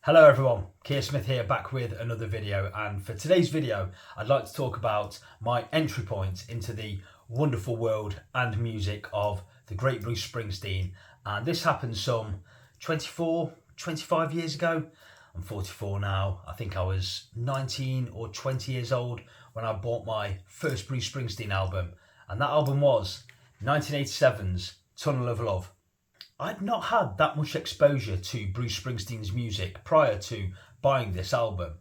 Hello everyone, Keir Smith here, back with another video, and for today's video I'd like to talk about my entry point into the wonderful world and music of the great Bruce Springsteen. And this happened some 25 years ago. I'm 44 now. I think I was 19 or 20 years old when I bought my first Bruce Springsteen album, and that album was 1987's Tunnel of Love. I'd not had that much exposure to Bruce Springsteen's music prior to buying this album.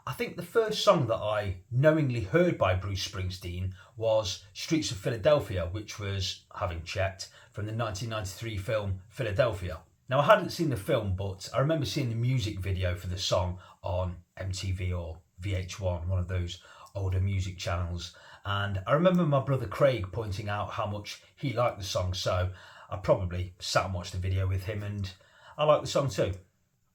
I think the first song that I knowingly heard by Bruce Springsteen was Streets of Philadelphia, which was, having checked, from the 1993 film Philadelphia. Now, I hadn't seen the film, but I remember seeing the music video for the song on MTV or VH1, one of those older music channels. And I remember my brother Craig pointing out how much he liked the song, so I probably sat and watched the video with him, and I liked the song too.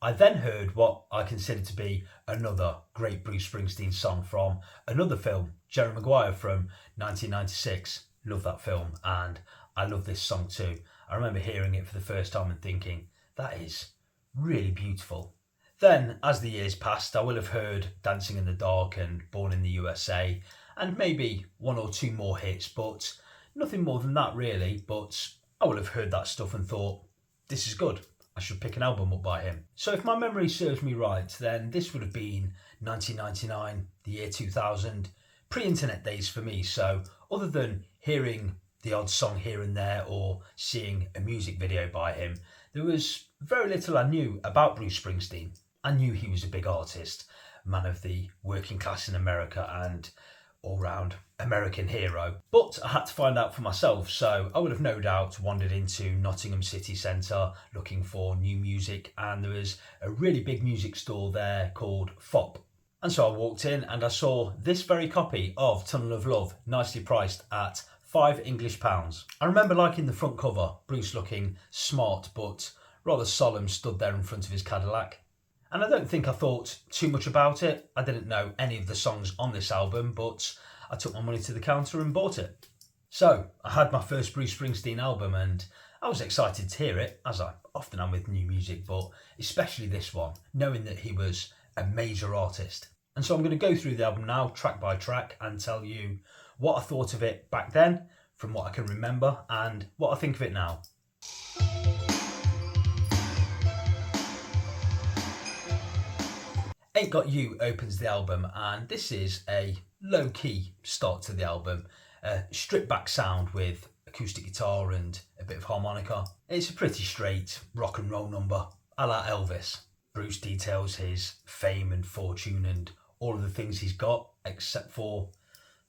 I then heard what I considered to be another great Bruce Springsteen song from another film, Jerry Maguire from 1996. Love that film, and I love this song too. I remember hearing it for the first time and thinking, that is really beautiful. Then, as the years passed, I will have heard Dancing in the Dark and Born in the USA, and maybe one or two more hits, but nothing more than that really. But I will have heard that stuff and thought, this is good, I should pick an album up by him. So if my memory serves me right, then this would have been 1999, the year 2000, pre-internet days for me. So other than hearing the odd song here and there or seeing a music video by him, there was very little I knew about Bruce Springsteen. I knew he was a big artist, man of the working class in America and all-round American hero, but I had to find out for myself. So I would have no doubt wandered into Nottingham city centre looking for new music, and there was a really big music store there called FOP. And so I walked in and I saw this very copy of Tunnel of Love, nicely priced at £5 I remember liking the front cover, Bruce looking smart but rather solemn, stood there in front of his Cadillac. And I don't think I thought too much about it. I didn't know any of the songs on this album, but I took my money to the counter and bought it. So I had my first Bruce Springsteen album, and I was excited to hear it, as I often am with new music, but especially this one, knowing that he was a major artist. And so I'm going to go through the album now, track by track, and tell you what I thought of it back then, from what I can remember, and what I think of it now. Ain't Got You opens the album, and this is a low-key start to the album. A stripped-back sound with acoustic guitar and a bit of harmonica. It's a pretty straight rock and roll number, a la Elvis. Bruce details his fame and fortune and all of the things he's got, except for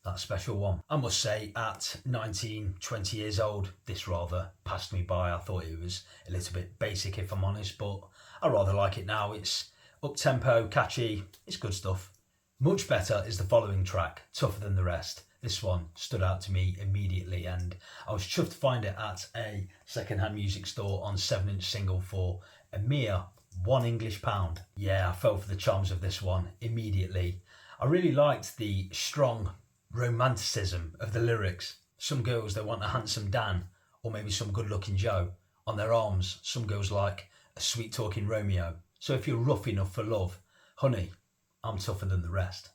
that special one. I must say, at 19, 20 years old, this rather passed me by. I thought it was a little bit basic, if I'm honest, but I rather like it now. It's up-tempo, catchy, it's good stuff. Much better is the following track, Tougher Than the Rest. This one stood out to me immediately, and I was chuffed to find it at a second-hand music store on 7-inch single for a mere £1. Yeah, I fell for the charms of this one immediately. I really liked the strong romanticism of the lyrics. Some girls, they want a handsome Dan, or maybe some good-looking Joe on their arms. Some girls like a sweet-talking Romeo. So if you're rough enough for love, honey, I'm tougher than the rest.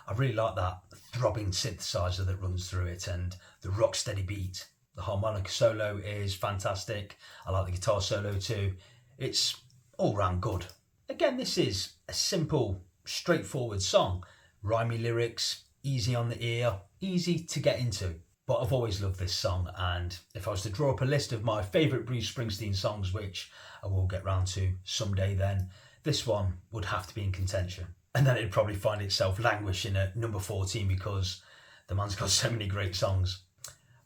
I really like that throbbing synthesizer that runs through it and the rock steady beat. The harmonica solo is fantastic. I like the guitar solo too. It's all round good. Again, this is a simple, straightforward song. Rhymey lyrics, easy on the ear, easy to get into. But I've always loved this song, and if I was to draw up a list of my favourite Bruce Springsteen songs, which I will get round to someday, then this one would have to be in contention. And then it'd probably find itself languishing at number 14 because the man's got so many great songs.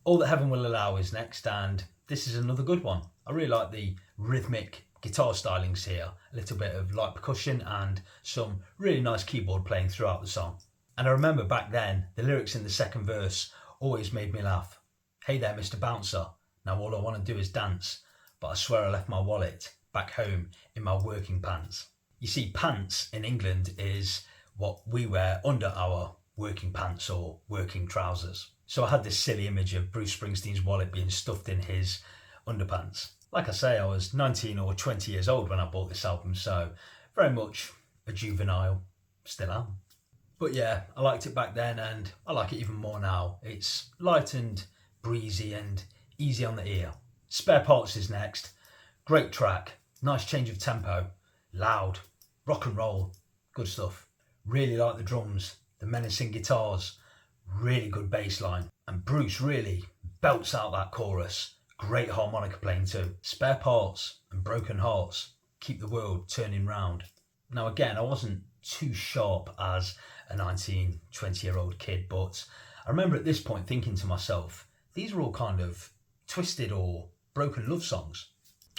All That Heaven Will Allow is next, and this is another good one. I really like the rhythmic guitar stylings here, a little bit of light percussion and some really nice keyboard playing throughout the song. And I remember back then, the lyrics in the second verse always made me laugh. Hey there, Mr. Bouncer, now all I want to do is dance, but I swear I left my wallet back home in my working pants. You see, pants in England is what we wear under our working pants or working trousers. So I had this silly image of Bruce Springsteen's wallet being stuffed in his underpants. Like I say, I was 19 or 20 years old when I bought this album, so Very much a juvenile, still am. But yeah, I liked it back then and I like it even more now. It's light and breezy and easy on the ear. Spare Parts is next. Great track, nice change of tempo, loud, rock and roll, good stuff. Really like the drums, the menacing guitars, really good bass line. And Bruce really belts out that chorus. Great harmonica playing too. Spare Parts and Broken Hearts keep the world turning round. Now again, I wasn't too sharp as a 19, 20-year-old kid, but I remember at this point thinking to myself, these are all kind of twisted or broken love songs.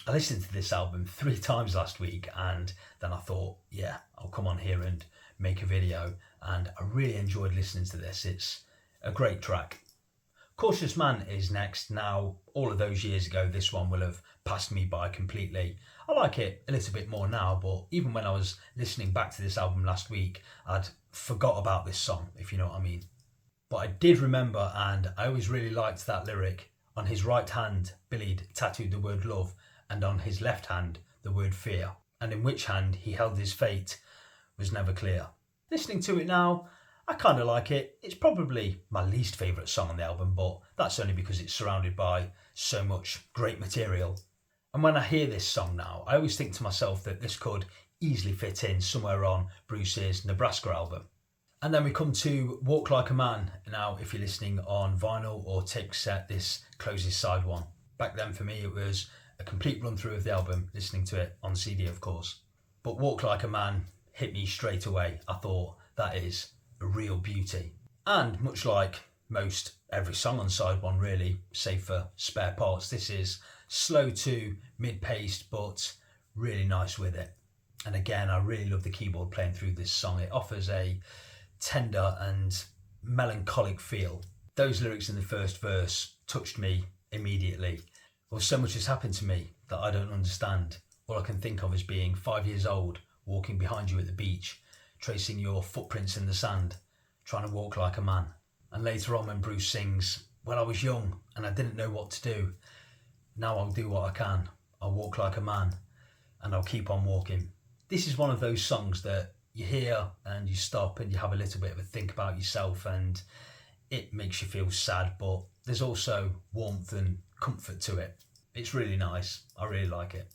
I listened to this album 3 times last week and then I thought, yeah, I'll come on here and make a video, and I really enjoyed listening to this. It's a great track. Cautious Man is next. Now, all of those years ago, this one will have passed me by completely. I like it a little bit more now, but even when I was listening back to this album last week, I'd forgot about this song, if you know what I mean. But I did remember, and I always really liked that lyric. On his right hand, Billy'd tattooed the word love, and on his left hand, the word fear. And in which hand he held his fate was never clear. Listening to it now, I kind of like it. It's probably my least favourite song on the album, but that's only because it's surrounded by so much great material. And when I hear this song now, I always think to myself that this could easily fit in somewhere on Bruce's Nebraska album. And then we come to Walk Like a Man. Now, if you're listening on vinyl or tape cassette, this closes side 1. Back then for me, it was a complete run through of the album, listening to it on CD, of course. But Walk Like a Man hit me straight away. I thought, that is a real beauty. And much like most every song on side 1 really, save for Spare Parts, this is slow to mid-paced but really nice with it. And again, I really love the keyboard playing through this song. It offers a tender and melancholic feel. Those lyrics in the first verse touched me immediately. Well, so much has happened to me that I don't understand. All I can think of is being 5 years old, walking behind you at the beach, tracing your footprints in the sand, trying to walk like a man. And later on when Bruce sings, well, I was young and I didn't know what to do. Now I'll do what I can. I'll walk like a man and I'll keep on walking. This is one of those songs that you hear and you stop and you have a little bit of a think about yourself, and it makes you feel sad, but there's also warmth and comfort to it. It's really nice. I really like it.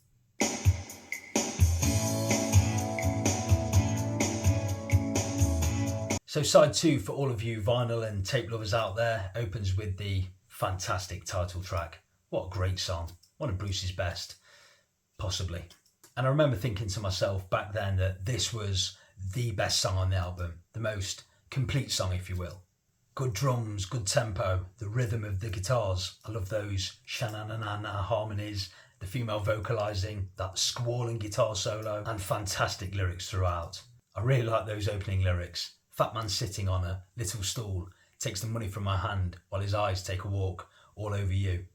So side 2 for all of you vinyl and tape lovers out there opens with the fantastic title track. What a great song. One of Bruce's best, possibly. And I remember thinking to myself back then that this was the best song on the album, the most complete song, if you will. Good drums, good tempo, the rhythm of the guitars. I love those sha-na-na-na-na harmonies, the female vocalising, that squalling guitar solo, and fantastic lyrics throughout. I really like those opening lyrics. Fat man sitting on a little stool, takes the money from my hand while his eyes take a walk all over you.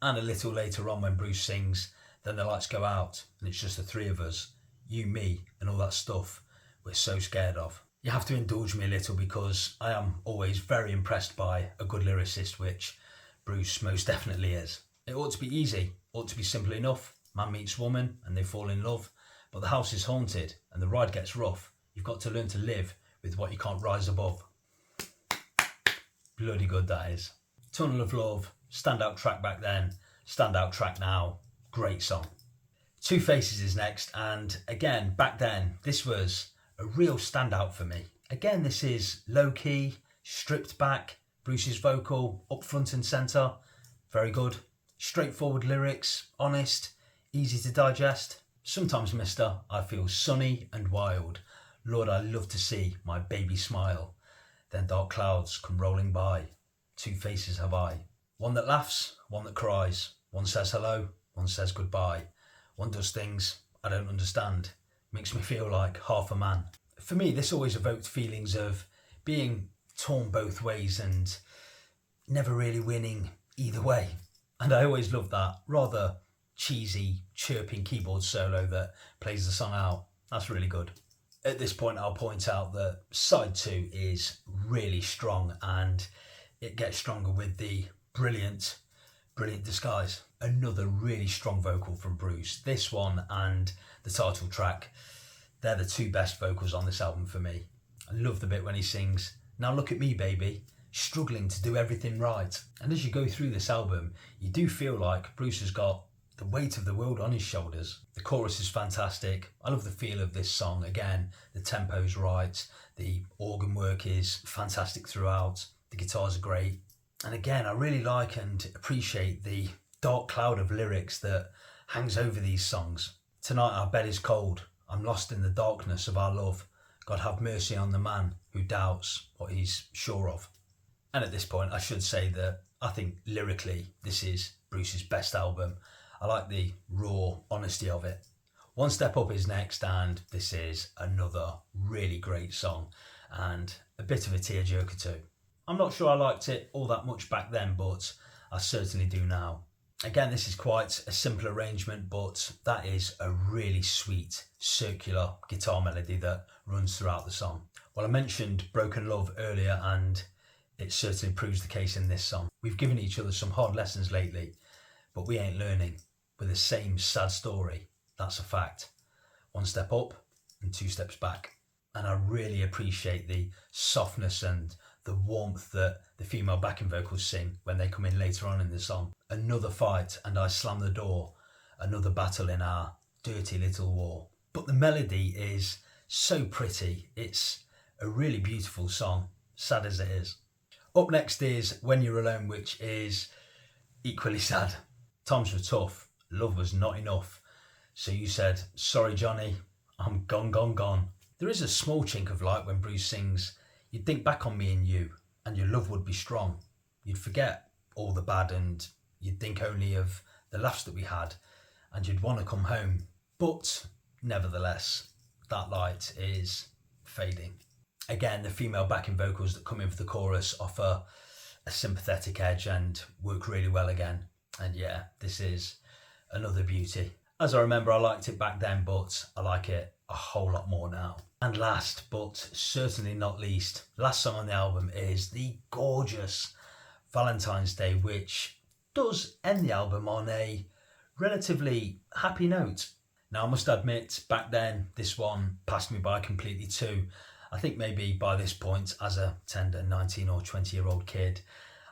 And a little later on when Bruce sings, then the lights go out and it's just the 3 of us, you, me, and all that stuff we're so scared of. You have to indulge me a little because I am always very impressed by a good lyricist, which Bruce most definitely is. It ought to be easy, ought to be simple enough. Man meets woman and they fall in love, but the house is haunted and the ride gets rough. You've got to learn to live with what you can't rise above. Bloody good that is. Tunnel of Love, standout track back then, standout track now, great song. Two Faces is next, and again, back then, this was a real standout for me. Again, this is low-key, stripped back, Bruce's vocal up front and centre, very good. Straightforward lyrics, honest, easy to digest. Sometimes, mister, I feel sunny and wild. Lord, I love to see my baby smile. Then dark clouds come rolling by. 2 faces have I. One that laughs, one that cries. One says hello, one says goodbye. One does things I don't understand. Makes me feel like half a man. For me, this always evoked feelings of being torn both ways and never really winning either way. And I always loved that rather cheesy, chirping keyboard solo that plays the song out. That's really good. At this point, I'll point out that side 2 is really strong, and it gets stronger with the brilliant Disguise. Another really strong vocal from Bruce. This one and the title track, They're the two best vocals on this album for me. I love the bit when he sings, "Now look at me, baby, struggling to do everything right." And as you go through this album, you do feel like Bruce has got the weight of the world on his shoulders. The chorus is fantastic. I love the feel of this song. Again, the tempo's right. The organ work is fantastic throughout. The guitars are great. And again, I really like and appreciate the dark cloud of lyrics that hangs over these songs. "Tonight our bed is cold. I'm lost in the darkness of our love. God have mercy on the man who doubts what he's sure of." And at this point, I should say that I think lyrically, this is Bruce's best album. I like the raw honesty of it. "One Step Up" is next, and this is another really great song and a bit of a tearjerker too. I'm not sure I liked it all that much back then, but I certainly do now. Again, this is quite a simple arrangement, but that is a really sweet circular guitar melody that runs throughout the song. Well, I mentioned Broken Love earlier, and it certainly proves the case in this song. We've given each other some hard lessons lately, but we ain't learning. We're the same sad story. That's a fact. One step up and two steps back. And I really appreciate the softness and the warmth that the female backing vocals sing when they come in later on in the song. "Another fight and I slam the door. Another battle in our dirty little war." But the melody is so pretty. It's a really beautiful song, sad as it is. Up next is "When You're Alone," which is equally sad. Times were tough. Love was not enough. So you said, "Sorry, Johnny, I'm gone, gone, gone." There is a small chink of light when Bruce sings, "You'd think back on me and you, and your love would be strong. You'd forget all the bad and you'd think only of the laughs that we had, and you'd want to come home." But nevertheless, that light is fading. Again, the female backing vocals that come in for the chorus offer a sympathetic edge and work really well again. And yeah, this is another beauty. As I remember, I liked it back then, but I like it a whole lot more now. And last, but certainly not least, last song on the album is the gorgeous Valentine's Day, which does end the album on a relatively happy note. Now, I must admit, back then, this one passed me by completely too. I think maybe by this point, as a tender 19 or 20-year-old kid,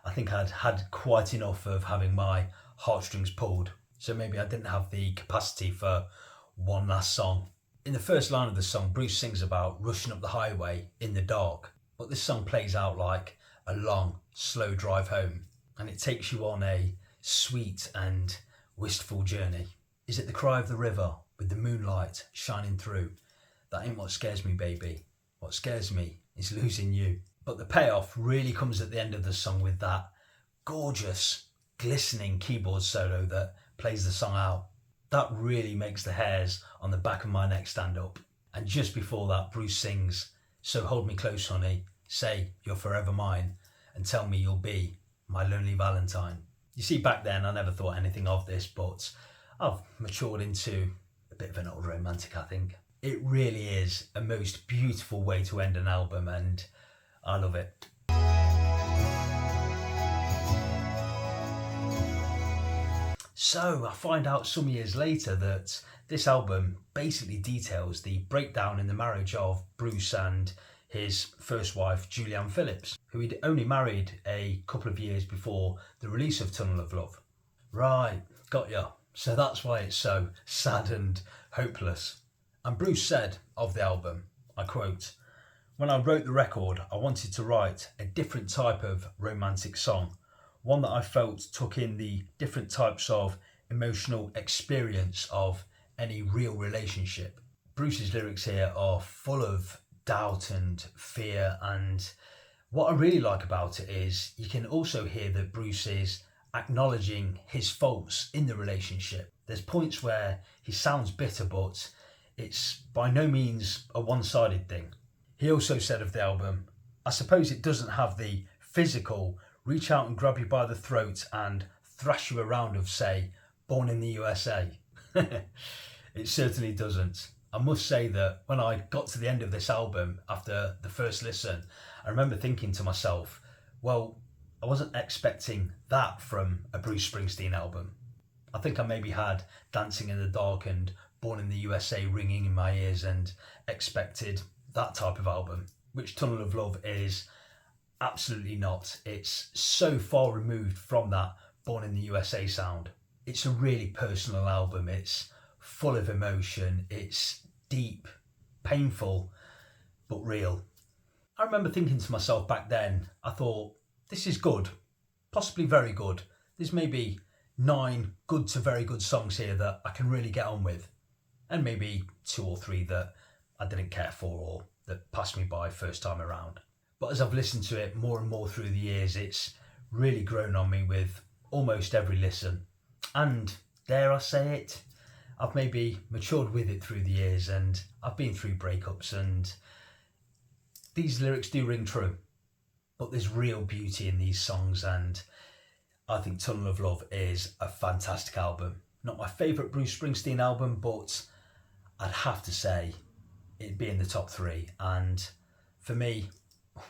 I think I'd had quite enough of having my heartstrings pulled. So maybe I didn't have the capacity for one last song. In the first line of the song, Bruce sings about rushing up the highway in the dark. But this song plays out like a long, slow drive home. And it takes you on a sweet and wistful journey. Is it the cry of the river with the moonlight shining through? That ain't what scares me, baby. What scares me is losing you. But the payoff really comes at the end of the song with that gorgeous, glistening keyboard solo that plays the song out. That really makes the hairs on the back of my neck stand up. And just before that, Bruce sings, "So hold me close, honey, say you're forever mine, and tell me you'll be my lonely Valentine." You see, back then I never thought anything of this, but I've matured into a bit of an old romantic, I think. It really is a most beautiful way to end an album, and I love it. So I find out some years later that this album basically details the breakdown in the marriage of Bruce and his first wife, Julianne Phillips, who he'd only married a couple of years before the release of Tunnel of Love. Right, got ya. So that's why it's so sad and hopeless. And Bruce said of the album, I quote, "When I wrote the record, I wanted to write a different type of romantic song, one that I felt took in the different types of emotional experience of any real relationship." Bruce's lyrics here are full of doubt and fear, and what I really like about it is you can also hear that Bruce is acknowledging his faults in the relationship. There's points where he sounds bitter, but it's by no means a one-sided thing. He also said of the album, "I suppose it doesn't have the physical reach out and grab you by the throat and thrash you around of, say, Born in the USA. It certainly doesn't. I must say that when I got to the end of this album after the first listen, I remember thinking to myself, well, I wasn't expecting that from a Bruce Springsteen album. I think I maybe had Dancing in the Dark and Born in the USA ringing in my ears and expected that type of album, which Tunnel of Love is absolutely not. It's so far removed from that Born in the USA sound. It's a really personal album. It's full of emotion. It's deep, painful, but real. I remember thinking to myself back then, I thought, this is good, possibly very good. There's maybe 9 good to very good songs here that I can really get on with, and maybe 2 or 3 that I didn't care for or that passed me by first time around. But as I've listened to it more and more through the years, it's really grown on me with almost every listen. And dare I say it, I've maybe matured with it through the years, and I've been through breakups, and these lyrics do ring true. But there's real beauty in these songs, and I think Tunnel of Love is a fantastic album. Not my favourite Bruce Springsteen album, but I'd have to say it'd be in the top 3. And for me,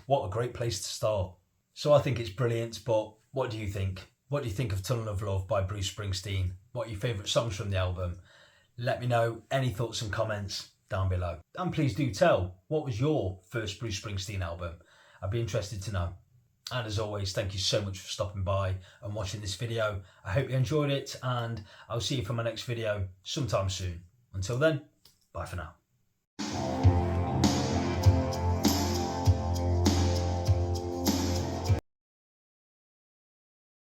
what a great place to start. So I think it's brilliant, but what do you think? What do you think of Tunnel of Love by Bruce Springsteen? What are your favourite songs from the album? Let me know any thoughts and comments down below. And please do tell, what was your first Bruce Springsteen album? I'd be interested to know. And as always, thank you so much for stopping by and watching this video. I hope you enjoyed it, and I'll see you for my next video sometime soon. Until then, bye for now.